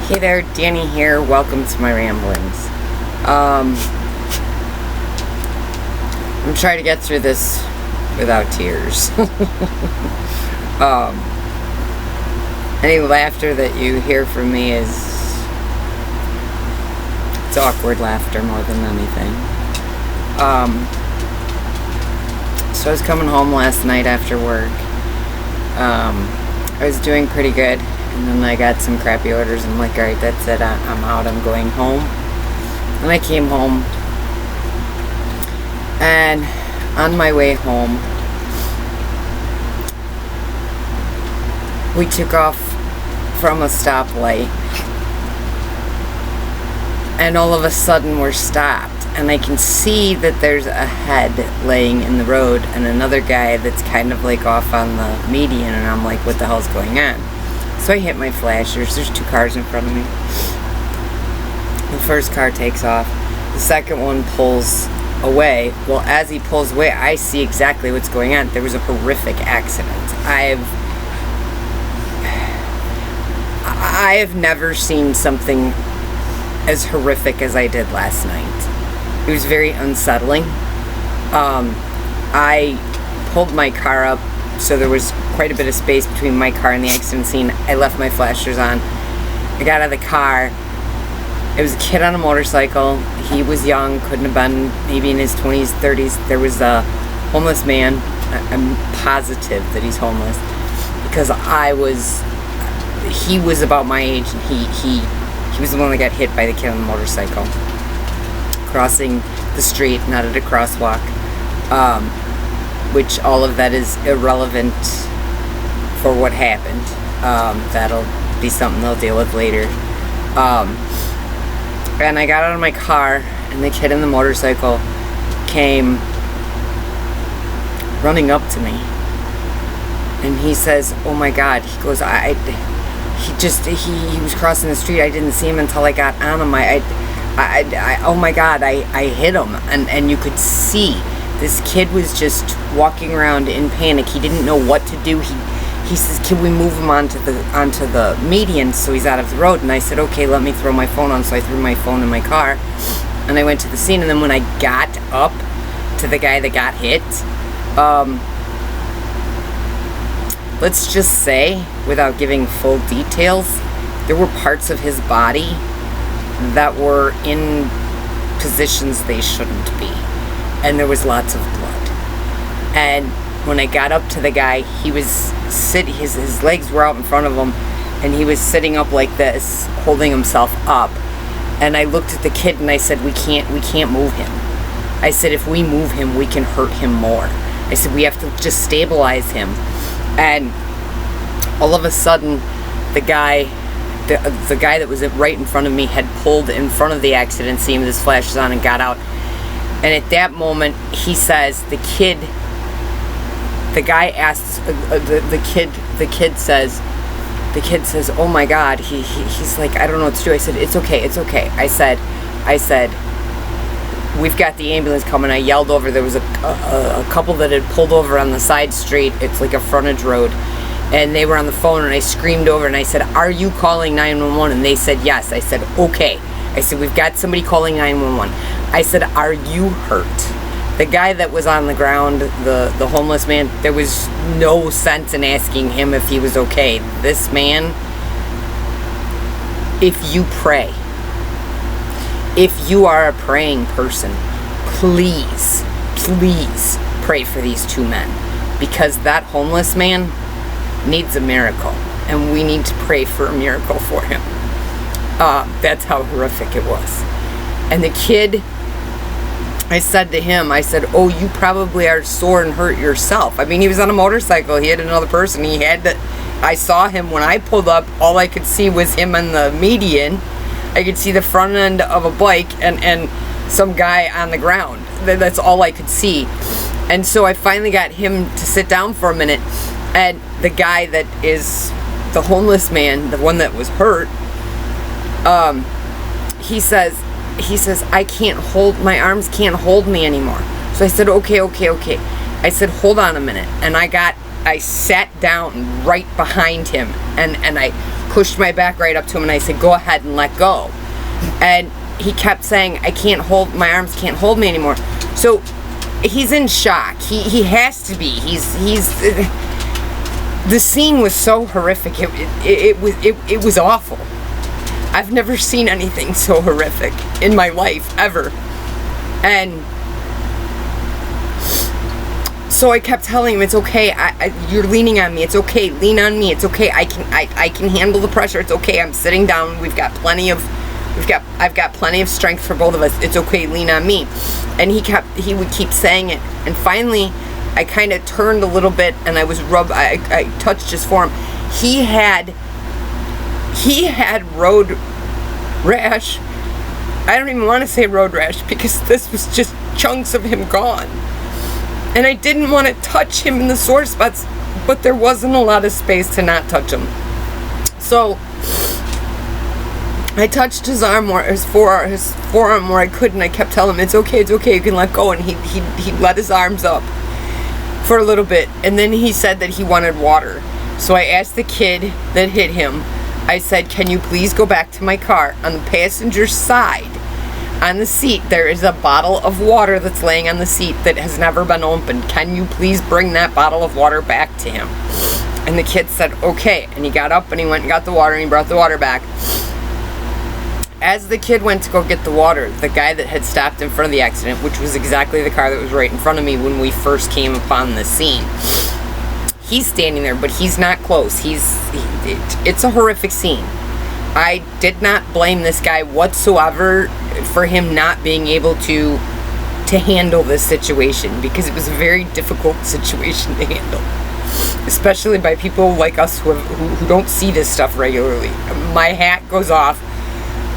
Hey there, Danny here. Welcome to my ramblings. I'm trying to get through this without tears. Any laughter that you hear from me it's awkward laughter more than anything. So I was coming home last night after work. I was doing pretty good. And then I got some crappy orders and I'm like, alright, that's it, I'm out, I'm going home. And I came home, and on my way home, we took off from a stoplight, and all of a sudden we're stopped, and I can see that there's a head laying in the road and another guy that's kind of like off on the median, and I'm like, what the hell's going on? So I hit my flashers. There's two cars in front of me. The first car takes off. The second one pulls away. Well, as he pulls away, I see exactly what's going on. There was a horrific accident. I have never seen something as horrific as I did last night. It was very unsettling. I pulled my car up, so there was quite a bit of space between my car and the accident scene. I left my flashers on. I got out of the car. It was a kid on a motorcycle. He was young, couldn't have been maybe in his 20s, 30s. There was a homeless man. I'm positive that he's homeless because he was about my age, and he was the one that got hit by the kid on the motorcycle crossing the street, not at a crosswalk. Which all of that is irrelevant for what happened. That'll be something they'll deal with later. And I got out of my car, and the kid in the motorcycle came running up to me, and he says, "Oh my God!" He goes, he was crossing the street. I didn't see him until I got on him. Oh my God! I hit him, and you could see. This kid was just walking around in panic. He didn't know what to do. He says, "Can we move him onto the median so he's out of the road?" And I said, "Okay, let me throw my phone on." So I threw my phone in my car, and I went to the scene. And then when I got up to the guy that got hit, let's just say, without giving full details, there were parts of his body that were in positions they shouldn't be. And there was lots of blood. And when I got up to the guy, he was sitting, his legs were out in front of him, and he was sitting up like this, holding himself up. And I looked at the kid and I said, we can't move him. I said, if we move him, we can hurt him more. I said, we have to just stabilize him. And all of a sudden, the guy that was right in front of me had pulled in front of the accident scene with his flashes on and got out. And at that moment, he says, the kid says, "Oh my God," he's like, "I don't know what to do." I said, it's okay. I said, "We've got the ambulance coming." I yelled over. There was a couple that had pulled over on the side street. It's like a frontage road. And they were on the phone, and I screamed over and I said, "Are you calling 911? And they said, "Yes." I said, "Okay." I said, "We've got somebody calling 911. I said, "Are you hurt?" The guy that was on the ground, the homeless man, there was no sense in asking him if he was okay. This man, if you pray, if you are a praying person, please pray for these two men, because that homeless man needs a miracle, and we need to pray for a miracle for him. That's how horrific it was. And the kid, I said to him, I said, "Oh, you probably are sore and hurt yourself." I mean, he was on a motorcycle. He had another person. I saw him when I pulled up. All I could see was him on the median. I could see the front end of a bike and some guy on the ground. That's all I could see. And so I finally got him to sit down for a minute. And the guy that is the homeless man, the one that was hurt, he says, my arms can't hold me anymore. So I said, okay. I said, hold on a minute. And I got I sat down right behind him, and I pushed my back right up to him, and I said, go ahead and let go. And he kept saying, my arms can't hold me anymore. So he's in shock. He has to be. The scene was so horrific. It was awful. I've never seen anything so horrific in my life, ever. And so I kept telling him, it's okay, you're leaning on me, it's okay, lean on me, it's okay, I can handle the pressure, it's okay, I'm sitting down, I've got plenty of strength for both of us, it's okay, lean on me. And he would keep saying it, and finally I kind of turned a little bit, and I touched his forearm. He had road rash. I don't even want to say road rash, because this was just chunks of him gone. And I didn't want to touch him in the sore spots, but there wasn't a lot of space to not touch him. So I touched his arm, or his forearm where I could, and I kept telling him, it's okay, you can let go. And he let his arms up for a little bit, and then he said that he wanted water. So I asked the kid that hit him, I said, can you please go back to my car? On the passenger side, on the seat, there is a bottle of water that's laying on the seat that has never been opened. Can you please bring that bottle of water back to him? And the kid said, okay. And he got up and he went and got the water, and he brought the water back. As the kid went to go get the water, the guy that had stopped in front of the accident, which was exactly the car that was right in front of me when we first came upon the scene, he's standing there, but he's not close. It's a horrific scene. I did not blame this guy whatsoever for him not being able to handle this situation, because it was a very difficult situation to handle, especially by people like us who don't see this stuff regularly. My hat goes off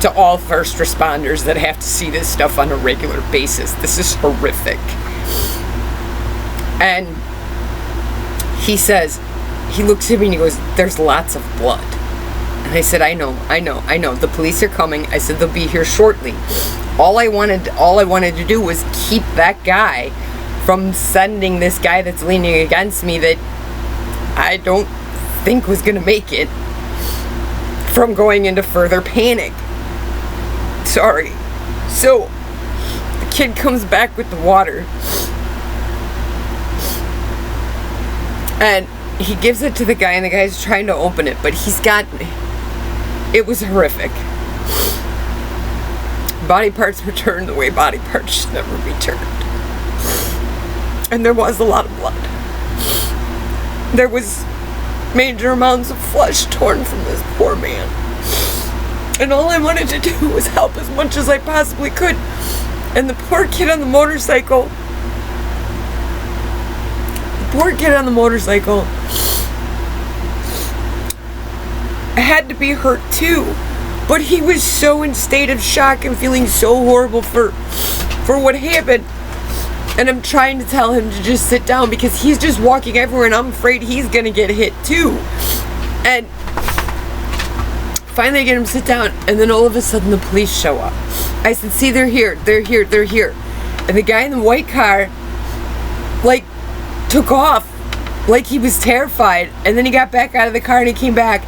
to all first responders that have to see this stuff on a regular basis. This is horrific. And he looks at me and he goes, there's lots of blood. And I said, I know. The police are coming. I said, they'll be here shortly. All I wanted to do was keep that guy from sending this guy that's leaning against me that I don't think was going to make it, from going into further panic. Sorry. So the kid comes back with the water, and he gives it to the guy, and the guy's trying to open it, but it was horrific. Body parts were turned the way body parts should never be turned. And there was a lot of blood. There was major amounts of flesh torn from this poor man. And all I wanted to do was help as much as I possibly could. And the poor kid on the motorcycle had to be hurt too, but he was so in state of shock and feeling so horrible for what happened. And I'm trying to tell him to just sit down, because he's just walking everywhere, and I'm afraid he's gonna get hit too. And finally I get him to sit down, and then all of a sudden the police show up. I said, see, they're here. And the guy in the white car took off like he was terrified, and then he got back out of the car and he came back,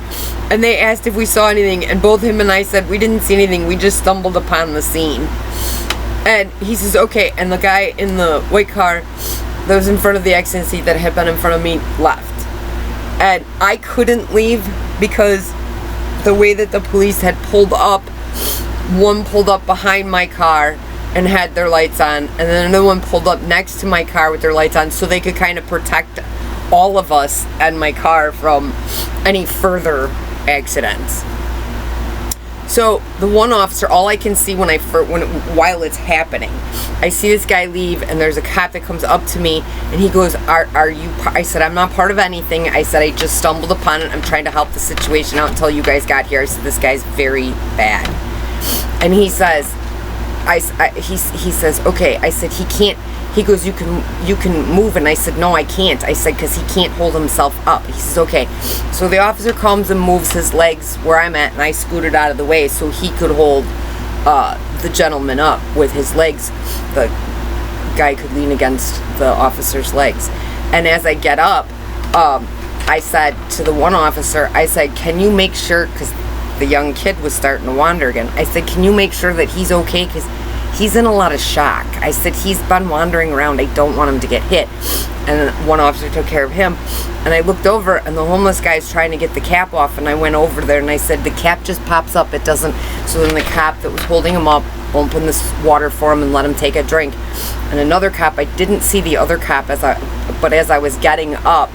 and they asked if we saw anything, and both him and I said we didn't see anything, we just stumbled upon the scene. And he says, okay. And the guy in the white car that was in front of the accident seat that had been in front of me left, and I couldn't leave because the way that the police had pulled up, one pulled up behind my car and had their lights on, and then another one pulled up next to my car with their lights on, so they could kind of protect all of us and my car from any further accidents. So the one officer, all I can see while it's happening, I see this guy leave, and there's a cop that comes up to me, and he goes, are you, I said, I'm not part of anything. I said, I just stumbled upon it. I'm trying to help the situation out until you guys got here. I said, this guy's very bad. And he says, he says, okay. I said, he can't. He goes, you can move. And I said, no, I can't. I said, because he can't hold himself up. He says, okay. So the officer comes and moves his legs where I'm at, and I scooted out of the way so he could hold the gentleman up with his legs. The guy could lean against the officer's legs. And as I get up, I said to the one officer, I said, can you make sure, because the young kid was starting to wander again. I said, can you make sure that he's okay? Because he's in a lot of shock. I said, he's been wandering around. I don't want him to get hit. And one officer took care of him. And I looked over, and the homeless guy's trying to get the cap off. And I went over there, and I said, the cap just pops up. It doesn't. So then the cop that was holding him up opened this water for him and let him take a drink. And another cop, I didn't see the other cop, but as I was getting up,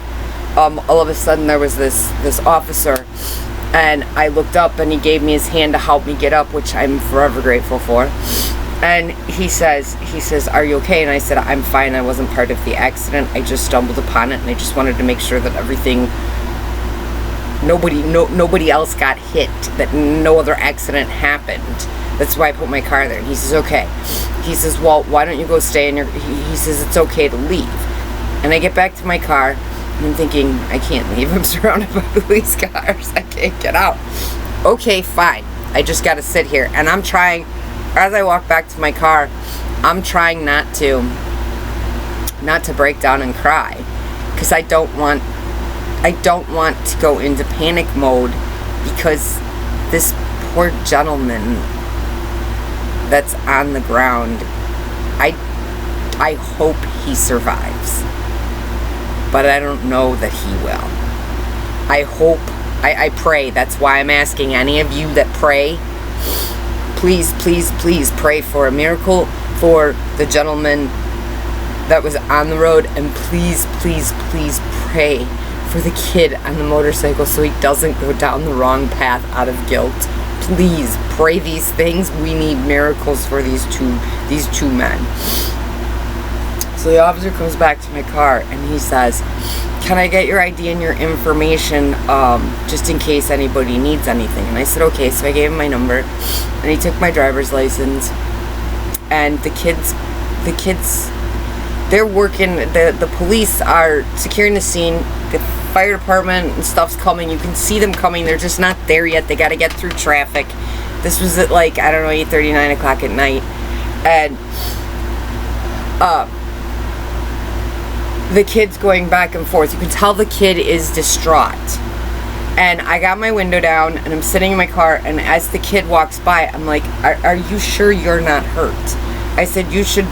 all of a sudden there was this officer. And I looked up, and he gave me his hand to help me get up, which I'm forever grateful for. And he says, are you okay? And I said, I'm fine. I wasn't part of the accident. I just stumbled upon it, and I just wanted to make sure that nobody else got hit, that no other accident happened. That's why I put my car there. And he says, okay. He says, well, why don't you go stay in your... He says, it's okay to leave. And I get back to my car, and I'm thinking, I can't leave. I'm surrounded by police cars. I can't get out. Okay, fine. I just got to sit here. And I'm trying, as I walk back to my car, I'm trying not to break down and cry. Because I don't want to go into panic mode, because this poor gentleman that's on the ground, I hope he survives, but I don't know that he will. I pray. That's why I'm asking any of you that pray, please, please, please pray for a miracle for the gentleman that was on the road, and please, please, please pray for the kid on the motorcycle so he doesn't go down the wrong path out of guilt. Please pray these things. We need miracles for these two men. So the officer comes back to my car, and he says, can I get your ID and your information, just in case anybody needs anything? And I said, okay. So I gave him my number, and he took my driver's license. And the kids, they're working, the police are securing the scene. The fire department and stuff's coming. You can see them coming. They're just not there yet. They got to get through traffic. This was at 8:30, 9 o'clock at night. And the kid's going back and forth. You can tell the kid is distraught. And I got my window down, and I'm sitting in my car, and as the kid walks by, I'm like, are you sure you're not hurt? I said, you should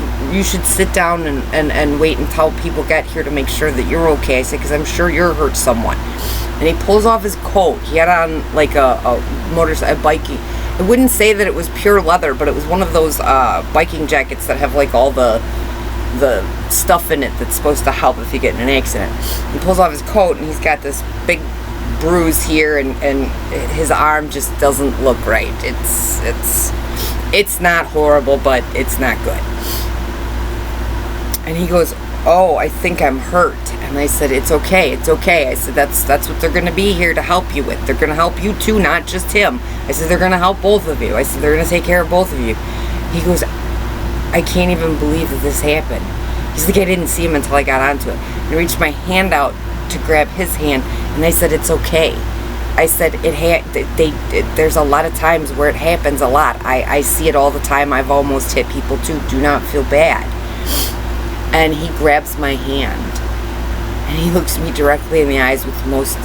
sit down and wait until people get here to make sure that you're okay. I said, because I'm sure you're hurt somewhat. And he pulls off his coat. He had on a biking. I wouldn't say that it was pure leather, but it was one of those biking jackets that have all the stuff in it that's supposed to help if you get in an accident. He pulls off his coat, and he's got this big bruise here, and his arm just doesn't look right. It's not horrible, but it's not good. And he goes, oh, I think I'm hurt. And I said, it's okay. I said, that's what they're going to be here to help you with. They're going to help you too, not just him. I said, they're going to help both of you. I said, they're going to take care of both of you. He goes, I can't even believe that this happened. He's like, I didn't see him until I got onto it. And I reached my hand out to grab his hand, and I said, it's okay. I said, there's a lot of times where it happens a lot. I see it all the time. I've almost hit people too. Do not feel bad. And he grabs my hand, and he looks me directly in the eyes with the most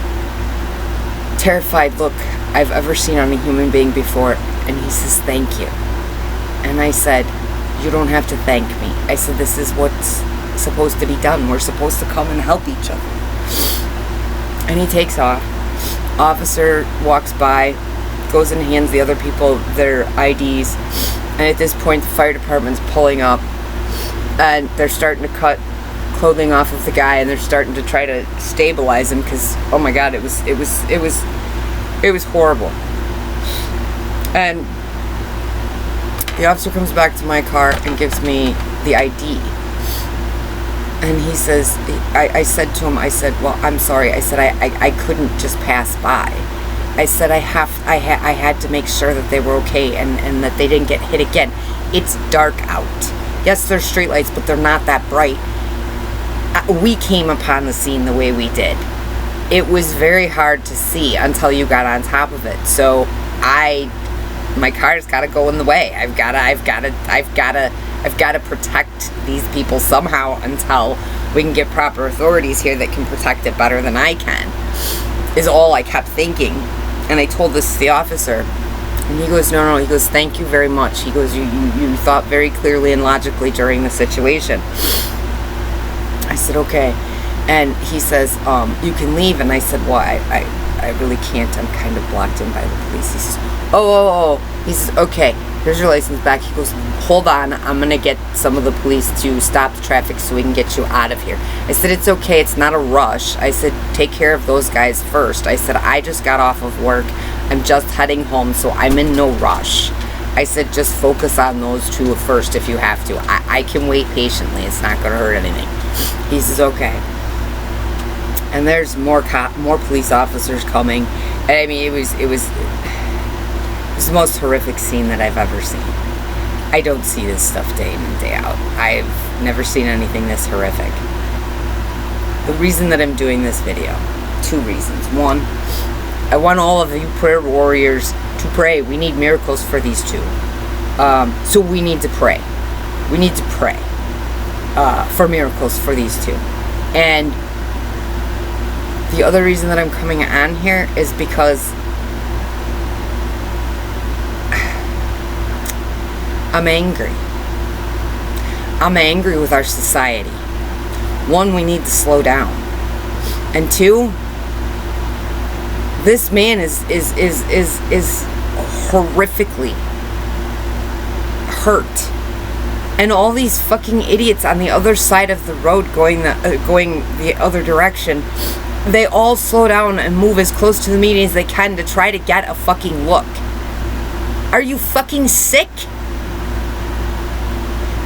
terrified look I've ever seen on a human being before. And he says, thank you. And I said, you don't have to thank me. I said, this is what's supposed to be done. We're supposed to come and help each other. And he takes off. Officer walks by, goes and hands the other people their IDs, and at this point the fire department's pulling up, and they're starting to cut clothing off of the guy, and they're starting to try to stabilize him, because oh my god, it was horrible. And the officer comes back to my car and gives me the ID. And he says, I said to him, I said, well, I'm sorry. I said, I couldn't just pass by. I said, I had to make sure that they were okay and that they didn't get hit again. It's dark out. Yes, there's streetlights, but they're not that bright. We came upon the scene the way we did. It was very hard to see until you got on top of it. So my car's got to go in the way. I've got to I've got to protect these people somehow until we can get proper authorities here that can protect it better than I can, is all I kept thinking. And I told this to the officer, and he goes, no, he goes, thank you very much. He goes, you thought very clearly and logically during the situation. I said, okay. And he says, you can leave. And I said, well, I really can't. I'm kind of blocked in by the police. He says, oh. He says, okay, here's your license back. He goes, hold on. I'm going to get some of the police to stop the traffic so we can get you out of here. I said, it's okay. It's not a rush. I said, take care of those guys first. I said, I just got off of work. I'm just heading home, so I'm in no rush. I said, just focus on those two first if you have to. I can wait patiently. It's not going to hurt anything. He says, okay. And there's more police officers coming. And I mean, it was the most horrific scene that I've ever seen. I don't see this stuff day in and day out. I've never seen anything this horrific. The reason that I'm doing this video, 2 reasons. 1, I want all of you prayer warriors to pray. We need miracles for these 2. So we need to pray. We need to pray for miracles for these 2. And the other reason that I'm coming on here is because I'm angry. I'm angry with our society. 1, we need to slow down. And 2, this man is horrifically hurt. And all these fucking idiots on the other side of the road going the other direction, they all slow down and move as close to the median as they can to try to get a fucking look. Are you fucking sick?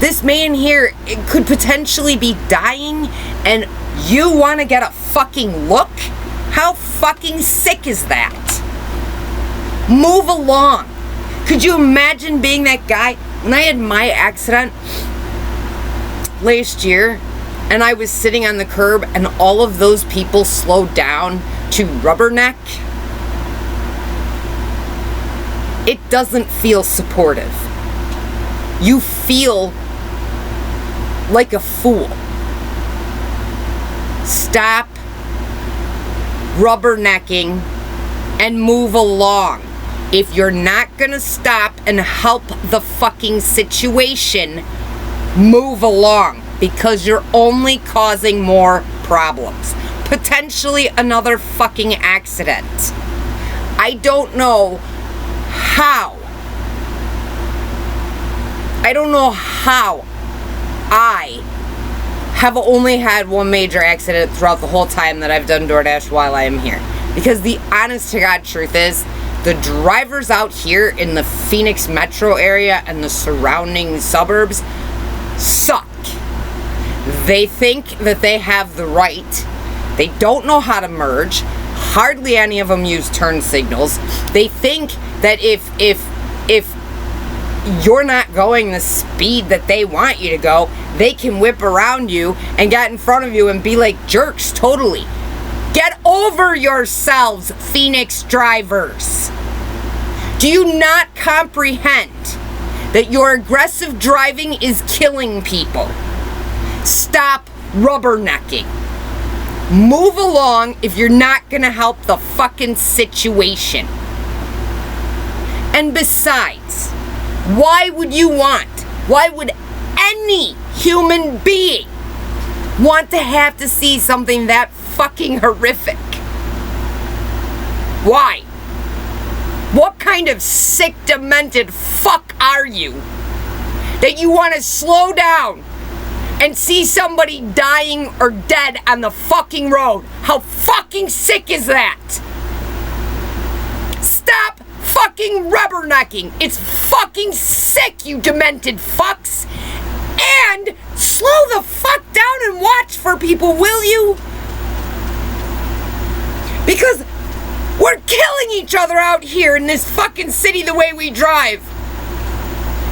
This man here could potentially be dying, and you want to get a fucking look? How fucking sick is that? Move along. Could you imagine being that guy? When I had my accident last year, and I was sitting on the curb, and all of those people slowed down to rubberneck, it doesn't feel supportive. You feel like a fool. Stop rubbernecking and move along. If you're not gonna stop and help the fucking situation, move along, because you're only causing more problems. Potentially another fucking accident. I don't know how. I have only had 1 major accident throughout the whole time that I've done DoorDash while I am here. Because the honest to God truth is, the drivers out here in the Phoenix metro area and the surrounding suburbs suck. They think that they have the right. They don't know how to merge. Hardly any of them use turn signals. They think that if you're not going the speed that they want you to go, they can whip around you and get in front of you and be like jerks totally. Get over yourselves, Phoenix drivers. Do you not comprehend that your aggressive driving is killing people? Stop rubbernecking. Move along if you're not gonna help the fucking situation. And besides, why would any human being want to have to see something that fucking horrific? Why? What kind of sick, demented fuck are you that you want to slow down and see somebody dying or dead on the fucking road? How fucking sick is that? Stop fucking rubbernecking. It's fucking sick, you demented fucks. And slow the fuck down and watch for people, will you? Because we're killing each other out here in this fucking city the way we drive.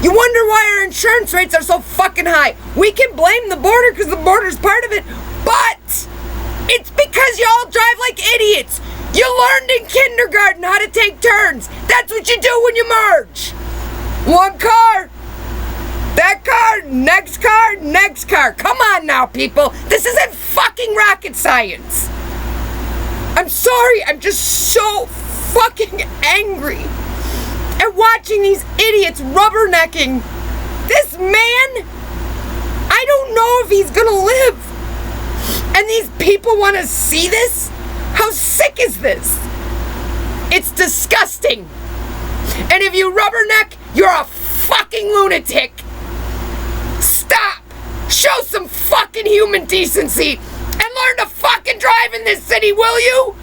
You wonder why our insurance rates are so fucking high. We can blame the border because the border's part of it, but it's because y'all drive like idiots. You learned in kindergarten how to take turns. That's what you do when you merge. One car, That car, next car, next car. Come on now, people. This isn't fucking rocket science. I'm sorry, I'm just so fucking angry at watching these idiots rubbernecking this man. I don't know if he's gonna live. And these people want to see this? How sick is this? It's disgusting. And if you rubberneck, you're a fucking lunatic. Stop. Show some fucking human decency and learn to fucking drive in this city, will you?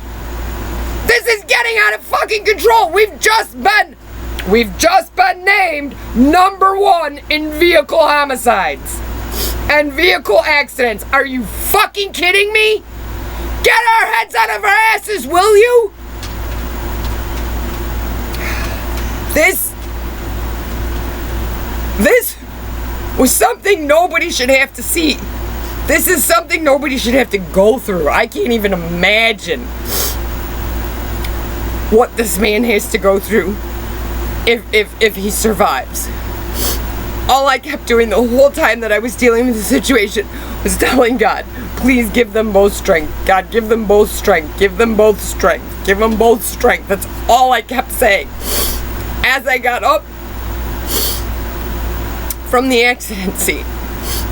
This is getting out of fucking control. We've just been named #1 in vehicle homicides and vehicle accidents. Are you fucking kidding me? Get our heads out of our asses, will you? This was something nobody should have to see. This is something nobody should have to go through. I can't even imagine what this man has to go through if he survives. All I kept doing the whole time that I was dealing with the situation was telling God, please give them both strength. God, give them both strength. Give them both strength. Give them both strength. That's all I kept saying. As I got up from the accident scene,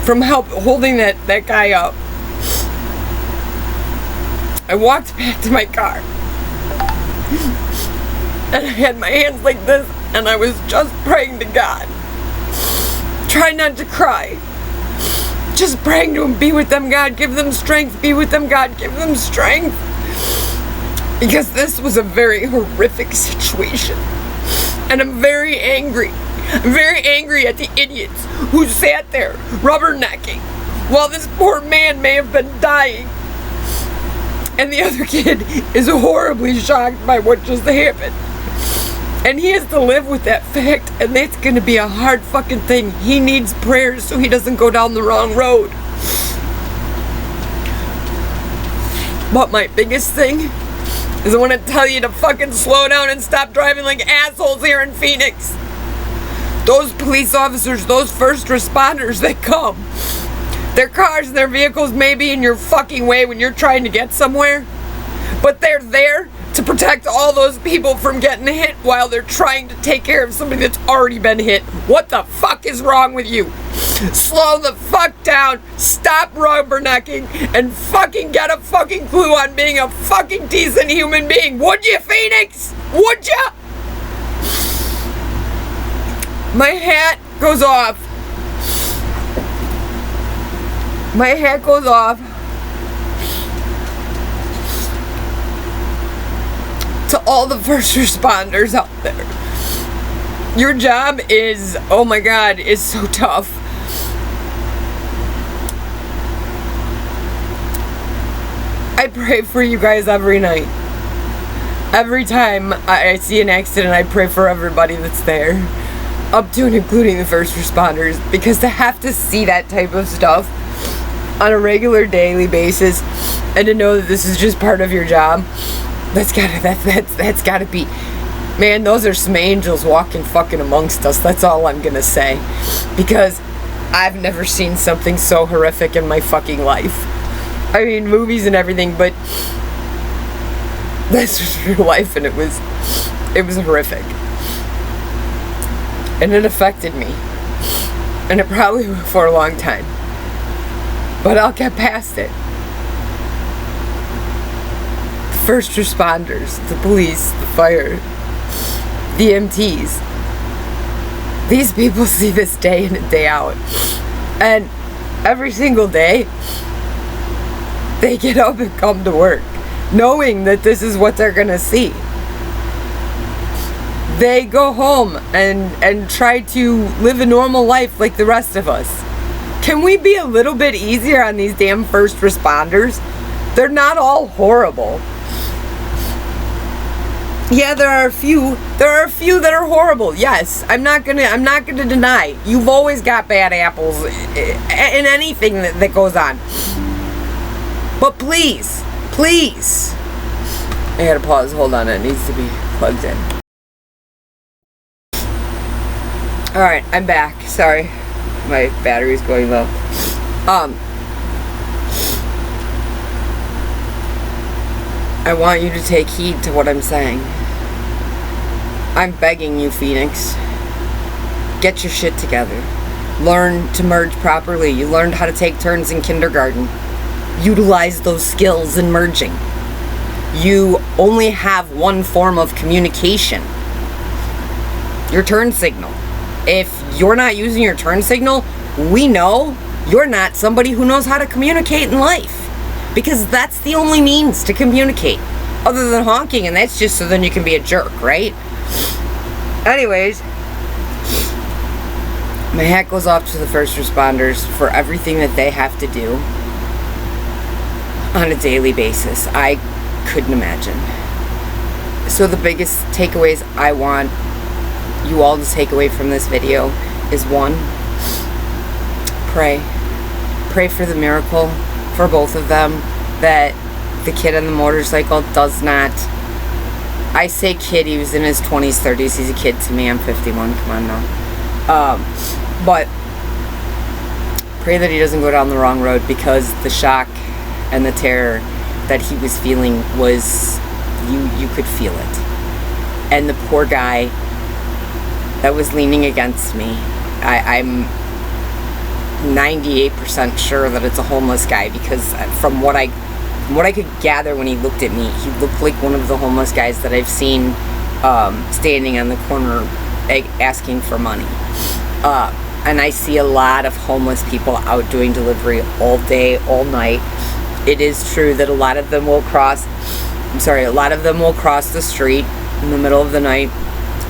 from holding that guy up, I walked back to my car. And I had my hands like this, and I was just praying to God. Try not to cry. Just praying to him, be with them, God, give them strength. Be with them, God, give them strength. Because this was a very horrific situation. And I'm very angry. I'm very angry at the idiots who sat there rubbernecking while this poor man may have been dying. And the other kid is horribly shocked by what just happened. And he has to live with that fact, and that's going to be a hard fucking thing. He needs prayers so he doesn't go down the wrong road. But my biggest thing is I want to tell you to fucking slow down and stop driving like assholes here in Phoenix. Those police officers, those first responders that come, their cars and their vehicles may be in your fucking way when you're trying to get somewhere, but they're there to protect all those people from getting hit while they're trying to take care of somebody that's already been hit. What the fuck is wrong with you? Slow the fuck down, stop rubbernecking, and fucking get a fucking clue on being a fucking decent human being. Would you, Phoenix? Would ya? My hat goes off. My hat goes off to all the first responders out there. Your job is, oh my God, is so tough. I pray for you guys every night. Every time I see an accident, I pray for everybody that's there. Up to and including the first responders. Because to have to see that type of stuff on a regular daily basis and to know that this is just part of your job, that's gotta be, man, those are some angels walking fucking amongst us. That's all I'm gonna say. Because I've never seen something so horrific in my fucking life. I mean, movies and everything, but this was real life, and it was horrific. And it affected me. And it probably will for a long time. But I'll get past it. The first responders, the police, the fire, the EMTs. These people see this day in and day out. And every single day, they get up and come to work, knowing that this is what they're gonna see. They go home and try to live a normal life like the rest of us. Can we be a little bit easier on these damn first responders? They're not all horrible. Yeah, there are a few that are horrible. Yes, I'm not gonna deny. You've always got bad apples in anything that goes on. But please, I gotta pause, hold on, it needs to be plugged in. Alright, I'm back, sorry. My battery's going low. I want you to take heed to what I'm saying. I'm begging you, Phoenix. Get your shit together. Learn to merge properly. You learned how to take turns in kindergarten. Utilize those skills in merging. You only have one form of communication. Your turn signal. If you're not using your turn signal, we know you're not somebody who knows how to communicate in life. Because that's the only means to communicate. Other than honking, and that's just so then you can be a jerk, right? Anyways, my hat goes off to the first responders for everything that they have to do on a daily basis. I couldn't imagine. So the biggest takeaways I want you all to take away from this video is, one, pray. Pray for the miracle for both of them, that the kid on the motorcycle does not, I say kid, he was in his 20s, 30s, he's a kid to me, I'm 51, come on now. But pray that he doesn't go down the wrong road, because the shock and the terror that he was feeling was, you could feel it. And the poor guy that was leaning against me, I'm 98% sure that it's a homeless guy, because from what I could gather when he looked at me, he looked like one of the homeless guys that I've seen standing on the corner asking for money. And I see a lot of homeless people out doing delivery all day, all night. It is true that a lot of them will cross the street in the middle of the night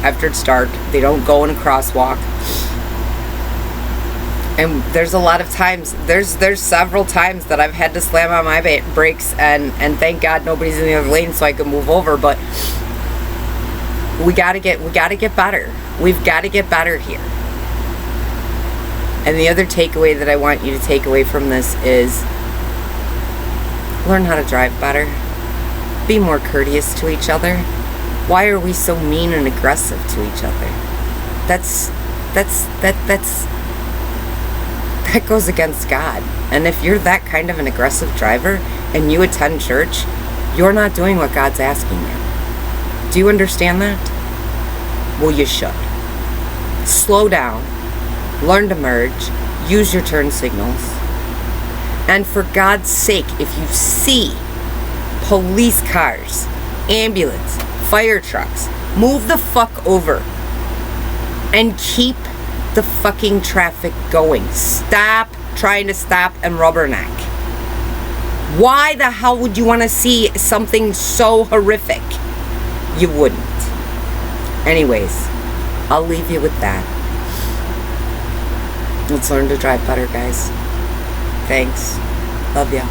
after it's dark. They don't go in a crosswalk. And there's a lot of times, there's several times that I've had to slam on my brakes, and thank God nobody's in the other lane so I can move over. But we gotta get better. We've got to get better here. And the other takeaway that I want you to take away from this is, learn how to drive better. Be more courteous to each other. Why are we so mean and aggressive to each other? That goes against God. And if you're that kind of an aggressive driver and you attend church, you're not doing what God's asking you. Do you understand that? Well, you should. Slow down. Learn to merge. Use your turn signals. And for God's sake, if you see police cars, ambulance, fire trucks, move the fuck over and keep the fucking traffic going. Stop trying to stop and rubberneck. Why the hell would you want to see something so horrific? You wouldn't. Anyways, I'll leave you with that. Let's learn to drive better, guys. Thanks. Love ya.